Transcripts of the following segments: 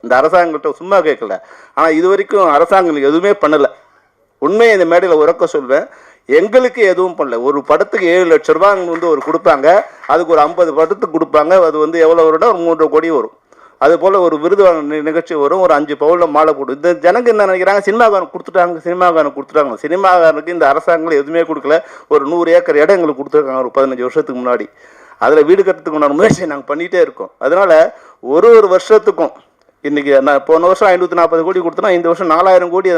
இந்த அரசாங்கத்தை சும்மா கேட்கல. ஆனால் இது வரைக்கும் அரசாங்கம் எதுவுமே பண்ணலை. உண்மையை இந்த மேடையில் உறக்க சொல்வேன், எங்களுக்கு எதுவும் பண்ணல. ஒரு படத்துக்கு 7 லட்சம் ரூபாய் ஒரு கொடுப்பாங்க, அதுக்கு ஒரு 50 படத்துக்கு கொடுப்பாங்க. அது எவ்வளோ வரும்னா ஒரு 3 கோடி வரும். அதுபோல் ஒரு விருது நிகழ்ச்சி வரும், ஒரு 5 பவுனில் மாலை போட்டு. இந்த ஜனங்க என்ன நினைக்கிறாங்க, சினிமாக்காரன் கொடுத்துட்டாங்க. சினிமாக்காரனுக்கு இந்த அரசாங்கம் எதுவுமே கொடுக்கல. ஒரு 100 ஏக்கர் இடம் எங்களுக்கு கொடுத்துருக்காங்க ஒரு 15 வருஷத்துக்கு முன்னாடி. அதில் வீடு கட்டுறதுக்கு உண்டான முயற்சியை நாங்கள் பண்ணிகிட்டே இருக்கோம். அதனால் ஒரு வருஷத்துக்கும் இன்றைக்கி நான் போன வருஷம் 540 கோடி கொடுத்தோன்னா இந்த வருஷம் 4000 கோடி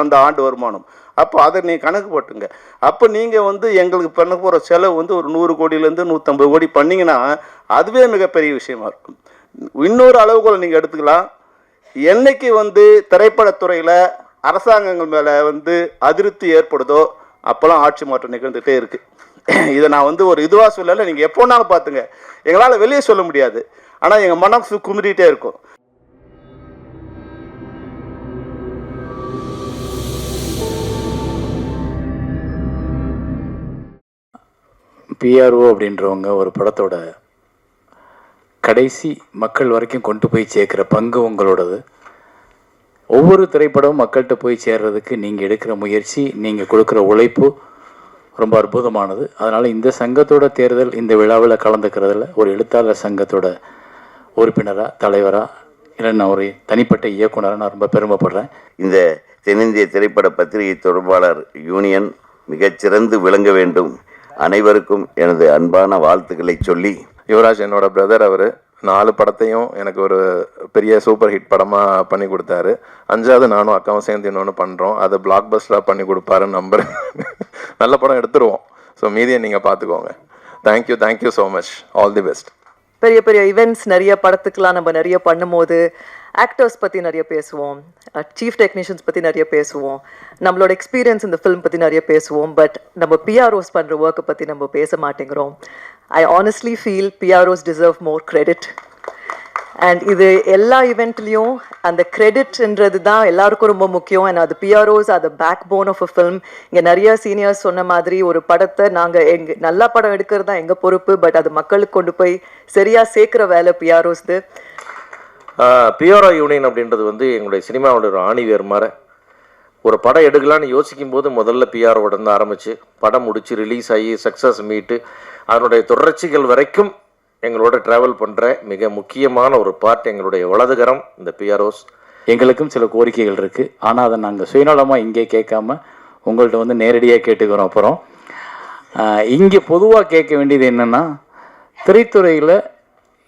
அந்த ஆண்டு வருமானம். அப்போ அதை நீங்கள் கணக்கு போட்டுங்க. அப்போ நீங்கள் எங்களுக்கு பண்ண போகிற செலவு ஒரு 100 கோடியிலேருந்து 150 கோடி பண்ணிங்கன்னா அதுவே மிகப்பெரிய விஷயமா இருக்கும். இன்னொரு அளவுகோல் நீங்கள் எடுத்துக்கலாம். என்னைக்கு திரைப்படத்துறையில் அரசாங்கங்கள் மேலே அதிருப்தி ஏற்படுதோ அப்போல்லாம் ஆட்சி மாற்றம் நிகழ்ந்துகிட்டே இருக்குது. இதை நான் ஒரு இதுவாக சொல்லலை, நீங்கள் எப்போனாலும் பார்த்துங்க. எங்களால் வெளியே சொல்ல முடியாது, ஆனால் எங்கள் மனசு குமிரிட்டே இருக்கும். பிஆர்ஓ அப்படின்றவங்க ஒரு படத்தோட கடைசி மக்கள் வரைக்கும் கொண்டு போய் சேர்க்குற பங்கு உங்களோடது. ஒவ்வொரு திரைப்படமும் மக்கள்கிட்ட போய் சேர்றதுக்கு நீங்கள் எடுக்கிற முயற்சி, நீங்கள் கொடுக்குற உழைப்பு ரொம்ப அற்புதமானது. அதனால் இந்த சங்கத்தோட தேர்தல் இந்த விழாவில் கலந்துக்கிறதுல ஒரு எழுத்தாளர் சங்கத்தோட உறுப்பினராக, தலைவராக, இல்லை நான் ஒரு தனிப்பட்ட இயக்குனராக நான் ரொம்ப பெருமைப்படுறேன். இந்த தென்னிந்திய திரைப்பட பத்திரிகை தொடர்பாளர் யூனியன் மிகச்சிறந்து விளங்க வேண்டும். அனைவருக்கும் எனது அன்பான வாழ்த்துக்களை சொல்லி, யுவராஜ் என்னோட பிரதர், அவர் 4 படத்தையும் எனக்கு ஒரு பெரிய சூப்பர் ஹிட் படமாக பண்ணி கொடுத்தாரு. 5வது நானும் அக்காவும் சேர்ந்து இன்னொன்று பண்ணுறோம். அதை பிளாக் பஸ்டராக பண்ணி கொடுப்பாருன்னு நம்புகிறேன். நல்ல படம் எடுத்துருவோம். ஸோ மீதியை நீங்கள் பார்த்துக்கோங்க. Thank you so much. All the best. பெரிய பெரிய ஈவெண்ட்ஸ் நிறைய படத்துக்கெலாம் நம்ம நிறைய பண்ணும்போது ஆக்டர்ஸ் பற்றி நிறைய பேசுவோம், சீஃப் டெக்னீஷியன்ஸ் பற்றி நிறைய பேசுவோம், நம்மளோட எக்ஸ்பீரியன்ஸ் இந்த ஃபிலிம் பற்றி நிறைய பேசுவோம். பட் நம்ம பிஆர்ஓஸ் பண்ணுற ஒர்க்கை பற்றி நம்ம பேச மாட்டேங்கிறோம். I honestly feel PROs deserve more credit. And இது எல்லா ஈவெண்ட்லேயும் அந்த கிரெடிட்ன்றது தான் எல்லாருக்கும் ரொம்ப முக்கியம். அண்ட் அது பிஆர்ஓஸ் அது backbone of a film. இங்கே நிறைய சீனியர்ஸ் சொன்ன மாதிரி ஒரு படத்தை நாங்கள் நல்ல படம் எடுக்கிறது தான் எங்கள் பொறுப்பு, பட் அது மக்களுக்கு கொண்டு போய் சரியாக சேர்க்குற வேலை பிஆர்ஓஸ்து. பிஆர்ஓ யூனியன் அப்படின்றது எங்களுடைய சினிமாவோட ஒரு ஆணிவேர் மாதிரி. ஒரு படம் எடுக்கலான்னு யோசிக்கும் போது முதல்ல பிஆர்ஓட இருந்து ஆரம்பித்து படம் முடித்து ரிலீஸ் ஆகி சக்ஸஸ் மீட்டு அதனுடைய தொடர்ச்சிகள் வரைக்கும் எங்களோட ட்ராவல் பண்ணுற மிக முக்கியமான ஒரு பார்ட் எங்களுடைய வலதுகரம் இந்த பிஆர்ஓஸ். எங்களுக்கும் சில கோரிக்கைகள் இருக்குது, ஆனால் அதை நாங்கள் சுயநலமாக இங்கே கேட்காம உங்கள்கிட்ட நேரடியாக கேட்டுக்கிறோம். அப்புறம் இங்கே பொதுவாக கேட்க வேண்டியது என்னென்னா, திரைத்துறையில்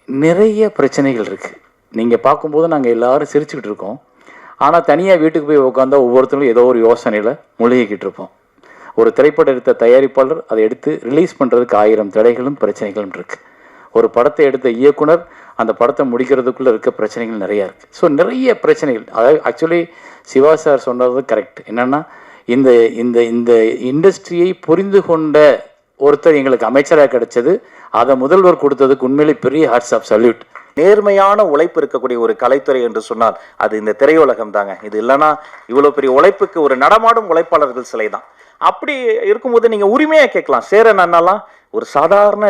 நிறைய பிரச்சனைகள் இருக்குது. நீங்கள் பார்க்கும்போது நாங்கள் எல்லோரும் சிரிச்சுக்கிட்டு இருக்கோம், ஆனால் தனியாக வீட்டுக்கு போய் உட்காந்தா ஒவ்வொருத்தரும் ஏதோ ஒரு யோசனையில் முழுகிக்கிட்டு இருப்போம். ஒரு திரைப்படம் எடுத்த தயாரிப்பாளர் அதை எடுத்து ரிலீஸ் பண்ணுறதுக்கு 1000 தடைகளும் பிரச்சனைகளும் இருக்குது. ஒரு படத்தை எடுத்த இயக்குனர் அந்த படத்தை முடிக்கிறதுக்குள்ளே இருக்க பிரச்சனைகள் நிறையா இருக்குது. ஸோ நிறைய பிரச்சனைகள். அதாவது ஆக்சுவலி சிவா சார் சொன்னது கரெக்ட். என்னென்னா, இந்த இந்த இந்த இண்டஸ்ட்ரியை புரிந்து கொண்ட ஒருத்தர் எங்களுக்கு அமைச்சராக கிடைச்சது, அதை முதல்வர் கொடுத்ததுக்கு உண்மையிலே பெரிய ஹார்ட்ஸ் ஆஃப் சல்யூட். நேர்மையான உழைப்பு இருக்கக்கூடிய ஒரு கலைத்துறை என்று சொன்னால் அது இந்த திரையுலகம் தாங்க. இது இல்லைன்னா இவ்வளோ பெரிய உழைப்புக்கு ஒரு நடமாடும் உழைப்பாளர்கள் சிலை தான். அப்படி இருக்கும்போது நீங்கள் உரிமையாக கேட்கலாம், சேரன் அண்ணாலாம் ஒரு சாதாரண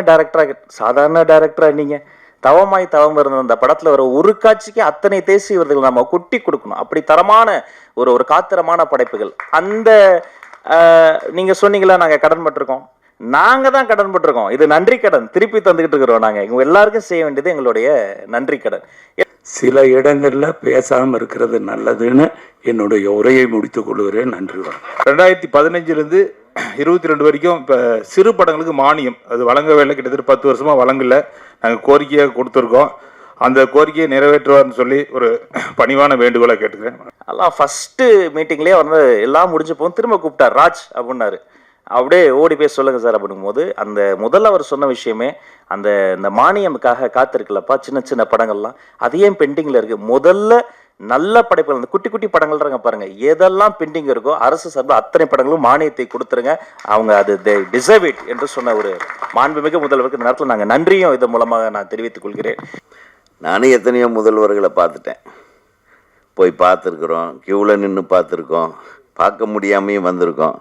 டைரக்டரா நீங்கள் தவமாய் தவம் இருந்த அந்த படத்தில் வர ஒரு காட்சிக்கு அத்தனை தேசி விருதுகள் நம்ம கொட்டி கொடுக்கணும். அப்படி தரமான ஒரு காத்திரமான படைப்புகள். அந்த நீங்கள் சொன்னீங்களா நாங்கள் கடன் பட்டிருக்கோம், நாங்கள் தான் கடன் பட்டிருக்கோம். இது நன்றி கடன் திருப்பி தந்துக்கிட்டு இருக்கிறோம். நாங்கள் இவங்க எல்லாருக்கும் செய்ய வேண்டியது எங்களுடைய நன்றி கடன். சில இடங்கள்ல பேசாமல் இருக்கிறது நல்லதுன்னு என்னுடைய உரையை முடித்துக் கொள்கிறேன். நன்றி. 2015 22 வரைக்கும் இப்போ சிறு படங்களுக்கு மானியம் அது வழங்கவே இல்லை. கிட்டத்தட்ட 10 வருஷமாக வழங்கல. நாங்கள் கோரிக்கையாக கொடுத்துருக்கோம். அந்த கோரிக்கையை நிறைவேற்றுவார்னு சொல்லி ஒரு பணிவான வேண்டுகோளை கேட்டுக்கிறேன். எல்லாம் ஃபஸ்ட்டு மீட்டிங்லேயே எல்லாம் முடிஞ்ச போது திரும்ப கூப்பிட்டார், ராஜ் அப்படின்னாரு. அப்படியே ஓடி போய் சொல்லுங்க சார் அப்படிங்கும்போது அந்த முதல்ல அவர் சொன்ன விஷயமே இந்த மானியமுக்காக காத்திருக்கலப்பா, சின்ன சின்ன படங்கள்லாம் அது ஏன் பெண்டிங்கில் இருக்குது. முதல்ல நல்ல படைப்புகள், அந்த குட்டி குட்டி படங்கள்றாங்க பாருங்க, எதெல்லாம் பெண்டிங் இருக்கோ அரசு சார்பில் அத்தனை படங்களும் மானியத்தை கொடுத்துருங்க, அவங்க அது டிசர்வ் இட் என்று சொன்ன ஒரு மாண்புமிகு முதல்வருக்கு இந்த நேரத்தில் நாங்கள் நன்றியும் இதன் மூலமாக நான் தெரிவித்துக் கொள்கிறேன். நானும் எத்தனையோ முதல்வர்களை பார்த்துட்டேன், போய் பார்த்துருக்குறோம், க்யூவில் நின்று பார்த்துருக்கோம், பார்க்க முடியாமையும் வந்திருக்கோம்.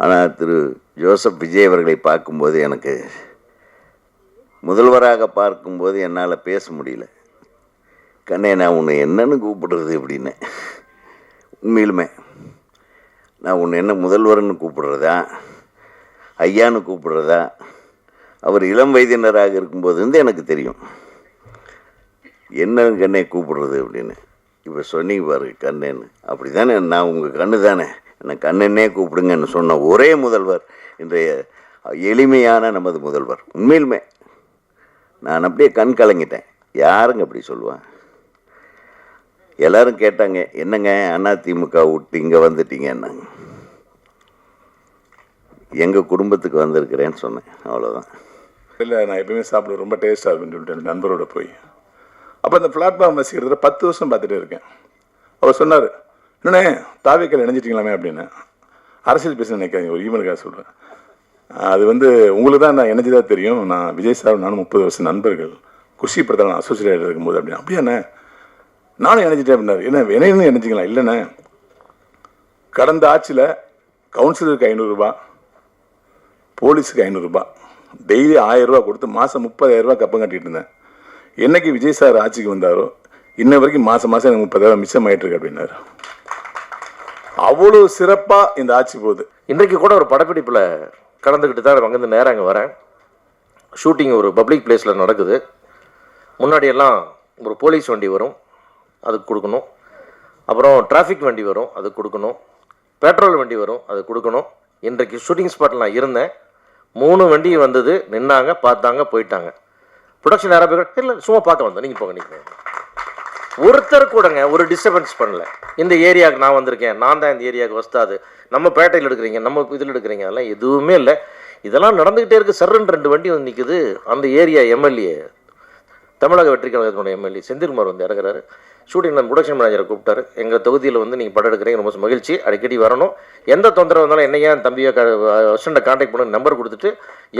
ஆனால் திரு ஜோசப் விஜய் அவர்களை பார்க்கும்போது எனக்கு முதல்வராக பார்க்கும்போது என்னால் பேச முடியல. கண்ணே நான் உன்னை என்னன்னு கூப்பிடுறது அப்படின்னு. உண்மையிலுமே நான் உன்னை என்ன முதல்வர்னு கூப்பிடுறதா, ஐயான்னு கூப்பிடுறதா? அவர் இளம் வயதினராக இருக்கும்போது வந்து எனக்கு தெரியும் என்ன கண்ணே கூப்பிடுறது அப்படின்னு. இப்போ சொன்னீங்க பாரு கண்ணேன்னு, அப்படி தானே நான் உங்கள் கண்ணு தானே, என்னை கண்ணனே கூப்பிடுங்கன்னு சொன்ன ஒரே முதல்வர் இன்றைய எளிமையான நமது முதல்வர். உண்மையிலுமே நான் அப்படியே கண் கலங்கிட்டேன். யாருங்க அப்படி சொல்லுவான்? எல்லாரும் கேட்டாங்க, என்னங்க அதிமுக விட்டு இங்கே வந்துட்டீங்கன்னாங்க. எங்கள் குடும்பத்துக்கு வந்திருக்கிறேன்னு சொன்னேன், அவ்வளோதான். இல்லை, நான் எப்பயுமே சாப்பிட ரொம்ப டேஸ்ட்டாக இருக்குன்னு சொல்லிட்டு நண்பரோட போய் அப்போ அந்த பிளாட்ஃபார்ம் வசிக்கிறதுல 10 வருஷம் பார்த்துட்டே இருக்கேன். அவர் சொன்னார், என்னண்ணே தாவேக்கால் இணைஞ்சிட்டிங்களாமே அப்படின்னு. அரசியல் பேச நினைக்காதீங்க, ஒரு ஈவனுக்காக சொல்கிறேன். அது வந்து உங்களுக்கு தான் நான் இணைஞ்சதாக தெரியும். நான் விஜய் சார் நானும் 30 வருஷம் நண்பர்கள். குஷி படத்தில் நான் அசோசியேட் இருக்கும்போது அப்படின்னு. அப்படியாண்ணே நானும் இணைஞ்சிட்டேன் அப்படின்னாரு. என்ன இணைன்னு இணைஞ்சிங்களா? இல்லைண்ணே, கடந்த ஆட்சியில் கவுன்சிலருக்கு 500 ரூபா, போலீஸுக்கு 500 ரூபா, டெய்லி 1000 ரூபா கொடுத்து மாதம் 30,000 ரூபா கப்பம் கட்டிட்டு இருந்தேன். என்னைக்கு விஜய் சார் ஆட்சிக்கு வந்தாரோ இன்ன வரைக்கும் மாதம் மாதம் எனக்கு 30,000 மிச்சம் ஆகிட்டு இருக்கு அப்படின்னாரு. அவ்வளோ சிறப்பாக இந்த ஆட்சி போகுது. இன்றைக்கு கூட ஒரு படப்பிடிப்பில் கலந்துக்கிட்டு தான் அங்கேருந்து நேரம் அங்கே வரேன். ஷூட்டிங் ஒரு பப்ளிக் பிளேஸில் நடக்குது. முன்னாடியெல்லாம் ஒரு போலீஸ் வண்டி வரும், அதுக்கு கொடுக்கணும். அப்புறம் டிராஃபிக் வண்டி வரும், அதுக்கு கொடுக்கணும். பெட்ரோல் வண்டி வரும், அது கொடுக்கணும். இன்றைக்கு ஷூட்டிங் ஸ்பாட்டில் நான் இருந்தேன். 3 வண்டி வந்தது, நின்னாங்க, பார்த்தாங்க, போயிட்டாங்க. ப்ரொடக்ஷன் யாராவது போய் இல்லை சும்மா பார்க்க வந்தேன், நீங்கள் போங்க, நீங்கள் ஒருத்தர் கூடங்க ஒரு டிஸ்டர்பன்ஸ் பண்ணல. இந்த ஏரியாவுக்கு நான் வந்திருக்கேன், நான் தான் இந்த ஏரியாவுக்கு வஸ்தாது, நம்ம பேட்டையில் எடுக்கிறீங்க, நம்ம இதில் எடுக்கிறீங்க, அதெல்லாம் எதுவுமே இல்லை. இதெல்லாம் நடந்துக்கிட்டே இருக்குது. சர்ன்னு 2 வண்டி வந்து நிற்குது. அந்த ஏரியா எம்எல்ஏ, தமிழக வெற்றி கழகத்தினுடைய எம்எல்ஏ செந்தில்குமார் வந்து இறங்குறாரு. ஷூட்டிங் நம்ம ப்ரொடக்ஷன் மேனேஜரை கூப்பிட்டாரு. எங்கள் தொகுதியில் வந்து நீங்கள் படம் எடுக்கிறீங்க, ரொம்ப மகிழ்ச்சி, அடிக்கடி வரணும், எந்த தொந்தரவு வந்தாலும் என்னையா தம்பியை அசிஸ்டண்ட்டை கான்டாக்ட் பண்ணி நம்பர் கொடுத்துட்டு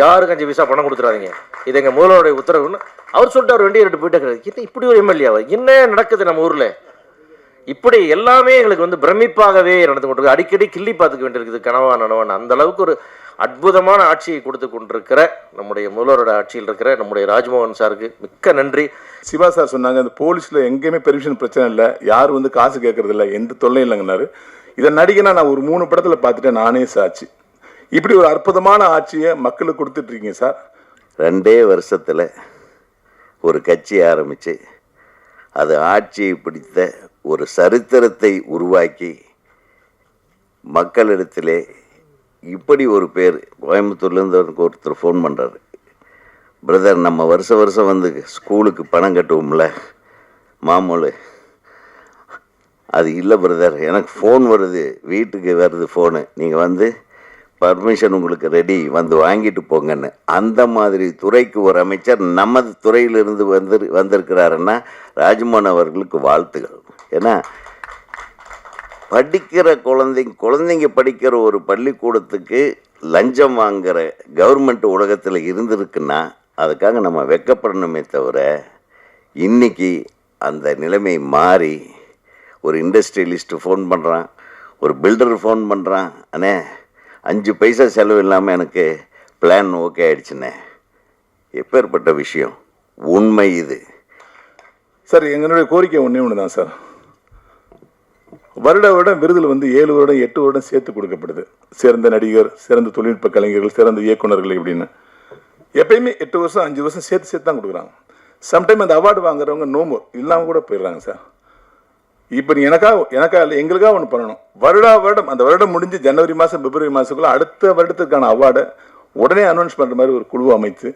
யாருக்கு 5 பைசா பணம் கொடுத்துறாதீங்க, இது எங்கள் முதல்வருடைய உத்தரவுன்னு அவர் சொல்லிட்டு அவர் வண்டியை எடுத்து போயிட்டு என்ன இப்படி ஒரு எம்எல்ஏவா, என்ன நடக்குது நம்ம ஊரில்? இப்படி எல்லாமே எங்களுக்கு வந்து பிரமிப்பாகவே நடந்து கொண்டிருக்கு. அடிக்கடி கிள்ளி பார்த்துக்க வேண்டியிருக்குது, கனவா நனவான்னு. அந்த அளவுக்கு ஒரு அற்புதமான ஆட்சியை கொடுத்து கொண்டிருக்கிற நம்முடைய முதல்வரோட ஆட்சியில் இருக்கிற நம்முடைய ராஜ்மோகன் சாருக்கு மிக்க நன்றி. சிவா சார் சொன்னாங்க, இந்த போலீஸில் எங்கேயுமே பெர்மிஷன் பிரச்சனை இல்லை, யாரும் வந்து காசு கேட்கறது இல்லை, எந்த தொல்லையும் இல்லைங்கன்னாரு. இதை நடிகனா நான் ஒரு 3 படத்தில் பார்த்துட்டேன், நானே சாட்சி. இப்படி ஒரு அற்புதமான ஆட்சியை மக்களுக்கு கொடுத்துட்டு இருக்கீங்க சார். 2 வருஷத்தில் ஒரு கட்சி ஆரம்பித்து அது ஆட்சியை பிடித்த ஒரு சரித்திரத்தை உருவாக்கி மக்களிடத்திலே இப்படி ஒரு பேர். கோயம்புத்தூர்லேருந்து ஒருத்தர் ஃபோன் பண்ணுறாரு, பிரதர் நம்ம வருஷம் வந்து ஸ்கூலுக்கு பணம் கட்டுவோம்ல மாமூல், அது இல்லை பிரதர், எனக்கு ஃபோன் வருது, வீட்டுக்கு வருது ஃபோனு, நீங்கள் வந்து பர்மிஷன் உங்களுக்கு ரெடி, வந்து வாங்கிட்டு போங்கன்னு. அந்த மாதிரி துறைக்கு ஒரு அமைச்சர் நமது துறையிலிருந்து வந்திருக்கிறாருன்னா ராஜ்மோகன் அவர்களுக்கு வாழ்த்துகள். ஏன்னா படிக்கிற குழந்தைங்க படிக்கிற ஒரு பள்ளிக்கூடத்துக்கு லஞ்சம் வாங்குகிற கவர்மெண்ட் உலகத்தில் இருந்திருக்குன்னா அதுக்காக நம்ம வெக்கப்படணுமே தவிர, இன்றைக்கி அந்த நிலைமை மாறி ஒரு இண்டஸ்ட்ரியலிஸ்ட்டு ஃபோன் பண்ணுறான், ஒரு பில்டர் ஃபோன் பண்ணுறான், அண்ணே 5 பைசா செலவு இல்லாமல் எனக்கு பிளான் ஓகே ஆகிடுச்சுண்ணே. எப்பேற்பட்ட விஷயம், உண்மை இது சார். எங்களுடைய கோரிக்கை ஒன்று தான் சார். வருடம் விருதில் வந்து 7 வருடம் 8 வருடம் சேர்த்து கொடுக்கப்படுது. சிறந்த நடிகர், சிறந்த தொழில்நுட்ப கலைஞர்கள், சிறந்த இயக்குநர்கள் இப்படின்னு. எப்பயுமே 8 வருஷம் 5 வருஷம் சேர்த்து தான் கொடுக்குறாங்க. சம்டைம் அந்த அவார்டு வாங்குறவங்க நோம்பு இல்லாமல் கூட போயிடுறாங்க சார். இப்போ நீ எனக்கா இல்லை, எங்களுக்காக ஒன்று பண்ணணும். வருடம் அந்த வருடம் முடிஞ்சு ஜனவரி மாதம் பிப்ரவரி மாதத்துக்குள்ள அடுத்த வருடத்துக்கான அவார்டை உடனே அனௌன்ஸ் பண்ணுற மாதிரி ஒரு குழுவை அமைத்து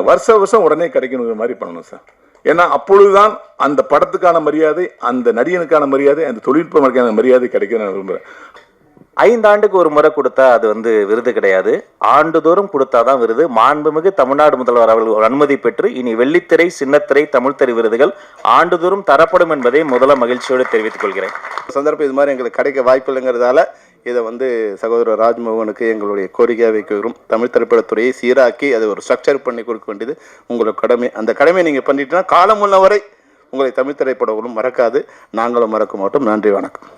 வருஷம் உடனே கிடைக்கணுங்கிற மாதிரி பண்ணணும் சார். ஏன்னா அப்பொழுதுதான் அந்த படத்துக்கான மரியாதை, அந்த நடிகனுக்கான மரியாதை, அந்த தொழில்நுட்பமான மரியாதை கிடைக்கும் நான் விரும்புகிறேன். 5 ஆண்டுக்கு ஒரு முறை கொடுத்தா அது வந்து விருது கிடையாது, ஆண்டுதோறும் கொடுத்தாதான் விருது. மாண்புமிகு தமிழ்நாடு முதல்வர் அவர்கள் அனுமதி பெற்று இனி வெள்ளித்திரை, சின்னத்திரை, தமிழ்த்திரை விருதுகள் ஆண்டுதோறும் தரப்படும் என்பதை முதல்ல மகிழ்ச்சியோடு தெரிவித்துக் கொள்கிறேன். சந்தர்ப்பம் இது மாதிரி எங்களுக்கு கிடைக்க வாய்ப்பு இல்லைங்கிறதால இதை வந்து சகோதரர் ராஜ்மோகனுக்கு எங்களுடைய கோரிக்கையாக வைக்கிறோம். தமிழ் திரைப்படத்துறையை சீராக்கி அதை ஒரு ஸ்ட்ரக்சர் பண்ணி கொடுக்க வேண்டியது உங்களோட கடமை. அந்த கடமையை நீங்கள் பண்ணிட்டீங்கன்னா காலம் உள்ள வரை உங்களை தமிழ் திரைப்படங்களும் மறக்காது, நாங்களும் மறக்க மாட்டோம். நன்றி, வணக்கம்.